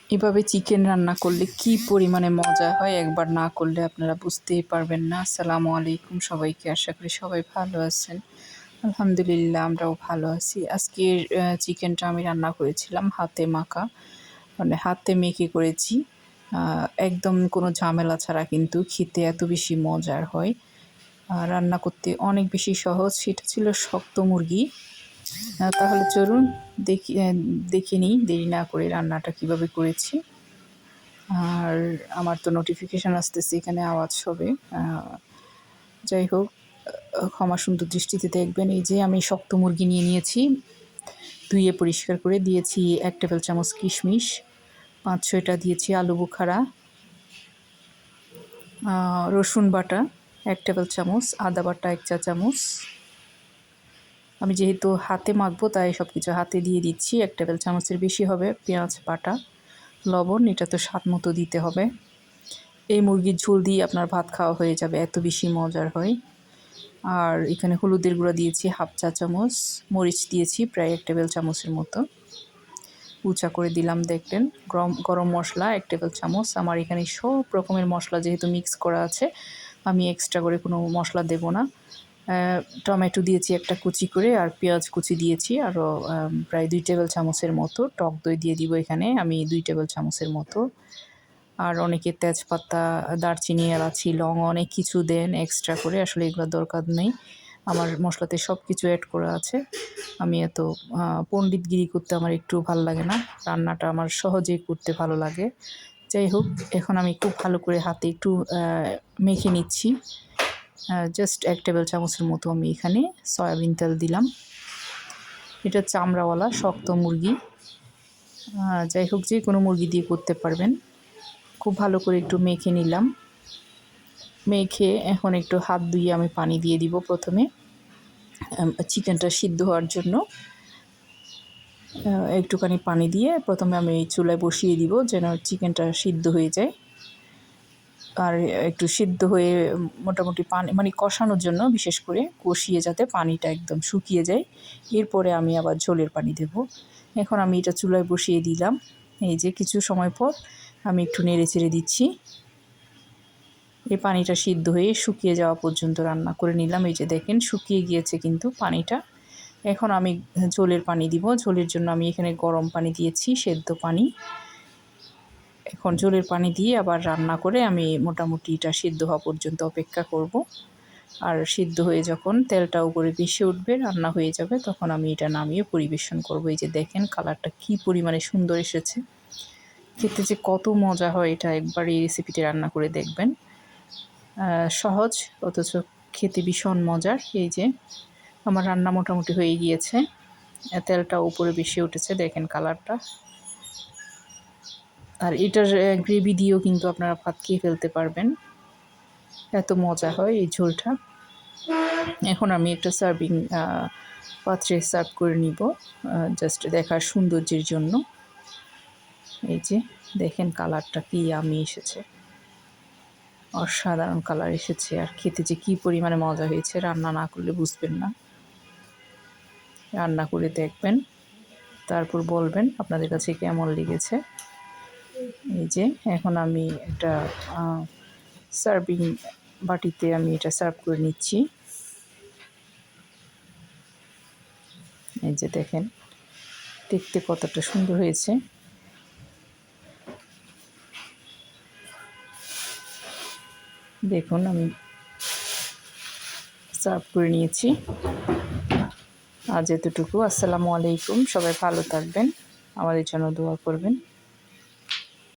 এভাবে চিকেন রান্না করলে কি পরিমাণে মজা হয়, একবার না করলে আপনারা বুঝতেই পারবেন না। আসসালামু আলাইকুম সবাইকে, আশা করি সবাই ভালো আছেন। আলহামদুলিল্লাহ আমরাও ভালো আছি। আজকের চিকেনটা আমি রান্না করেছিলাম হাতে মাখা, মানে হাতে মেখে করেছি। একদম কোনো ঝামেলা ছাড়া, কিন্তু খেতে এত বেশি মজার হয়। রান্না করতে অনেক বেশি সহজ। সেটা ছিল শক্ত মুরগি। তাহলে চলুন দেখে নিই দেরি না করে রান্নাটা কিভাবে করেছি। আর আমার তো নোটিফিকেশান আসতেছে, এখানে আওয়াজ হবে। যাই হোক, ক্ষমা সুন্দর দৃষ্টিতে দেখবেন। এই যে আমি শক্ত মুরগি নিয়েছি, ধুয়ে পরিষ্কার করে দিয়েছি 1 টেবিল চামচ কিশমিশ, 5-6টা দিয়েছি আলু বোখারা, রসুন বাটা 1 টেবিল চামচ, আদা বাটা 1 চা চামচ। আমি যেহেতু হাতে মাখবো তাই সব কিছু হাতে দিয়ে দিচ্ছি। 1 টেবিল চামচের বেশি হবে পেঁয়াজ বাটা, লবণ এটা তো স্বাদ মতো দিতে হবে। এই মুরগির ঝোল দিয়ে আপনার ভাত খাওয়া হয়ে যাবে, এত বেশি মজার হয়। আর এখানে হলুদের গুঁড়া দিয়েছি 1/2 চা চামচ, মরিচ দিয়েছি প্রায় 1 টেবিল চামচের মতো, উঁচা করে দিলাম। দেখলেন, গরম মশলা 1 টেবিল চামচ। আমার এখানে সব রকমের মশলা যেহেতু মিক্স করা আছে, আমি এক্সট্রা করে কোনো মশলা দেব না। টমেটো দিয়েছি একটা কুচি করে, আর পেঁয়াজ কুচি দিয়েছি আরও প্রায় 2 টেবিল চামচের মতো। টক দই দিয়ে দিব এখানে আমি 2 টেবিল চামচের মতো। আর অনেকে তেজপাতা, দারচিনি, এলাচি, লং অনেক কিছু দেন এক্সট্রা করে, আসলে এগুলো দরকার নেই। আমার মশলাতে সব কিছু অ্যাড করা আছে। আমি এত পণ্ডিতগিরি করতে আমার একটু ভালো লাগে না, রান্নাটা আমার সহজেই করতে ভালো লাগে। যাই হোক, এখন আমি খুব ভালো করে হাতে একটু মেখে নিচ্ছি। জাস্ট 1 টেবিল চামচের মতো আমি এখানে সয়াবিন তেল দিলাম। এটা চামড়াওয়ালা শক্ত মুরগি। যাই হোক, যে কোনো মুরগি দিয়ে করতে পারবেন। খুব ভালো করে একটু মেখে নিলাম। মেখে এখন একটু হাত ধুয়ে আমি পানি দিয়ে দিব প্রথমে, চিকেনটা সিদ্ধ হওয়ার জন্য। একটুখানি পানি দিয়ে প্রথমে আমি চুলায় বসিয়ে দিব যেন চিকেনটা সিদ্ধ হয়ে যায়। আর একটু সিদ্ধ হয়ে মোটামুটি পানি মানে কষানোর জন্য, বিশেষ করে কষিয়ে যাতে পানিটা একদম শুকিয়ে যায়। এরপরে আমি আবার ঝোলের পানি দেব। এখন আমি এটা চুলায় বসিয়ে দিলাম। এই যে কিছু সময় পর আমি একটু নেড়ে চেড়ে দিচ্ছি। এই পানিটা সিদ্ধ হয়ে শুকিয়ে যাওয়া পর্যন্ত রান্না করে নিলাম। এই যে দেখেন, শুকিয়ে গিয়েছে কিন্তু পানিটা। এখন আমি ঝোলের পানি দিব। ঝোলের জন্য আমি এখানে গরম পানি দিয়েছি, সেদ্ধ পানি। এখন ঝোলের পানি দিয়ে আবার রান্না করে আমি মোটামুটি এটা সিদ্ধ হওয়া পর্যন্ত অপেক্ষা করব। আর সিদ্ধ হয়ে যখন তেলটা উপরে ভেসে উঠবে, রান্না হয়ে যাবে, তখন আমি এটা নামিয়ে পরিবেশন করব। এই যে দেখেন কালারটা কী পরিমাণে সুন্দর এসেছে। খেতে যে কত মজা হয়, এটা একবার এই রেসিপিটি রান্না করে দেখবেন। সহজ অথচ খেতে ভীষণ মজার। এই যে আমার রান্না মোটামুটি হয়ে গিয়েছে, তেলটা উপরে ভেসে উঠেছে, দেখেন কালারটা। আর এটার গ্রেভি দিয়েও কিন্তু আপনারা ভাত খেয়ে ফেলতে পারবেন, এত মজা হয় এই ঝোলটা। এখন আমি একটা সার্ভিং পাত্রে সার্ভ করে নিব, জাস্ট দেখার সৌন্দর্যের জন্য। এই যে দেখেন কালারটা কি আমি এসেছে, অসাধারণ কালার এসেছে। আর খেতে যে কী পরিমাণে মজা হয়েছে, রান্না না করলে বুঝবেন না। রান্না করে দেখবেন, তারপর বলবেন আপনাদের কাছে কেমন লেগেছে। এই যে এখন আমি একটা সার্ভিং বাটিতে আমি এটা সার্ভ করে নিচ্ছি। এই যে দেখেন দেখতে কতটা সুন্দর হয়েছে। দেখুন আমি সার্ভ করে নিয়েছি। আজ এতটুকু। আসসালামু আলাইকুম, সবাই ভালো থাকবেন, আমাদের জন্য দোয়া করবেন।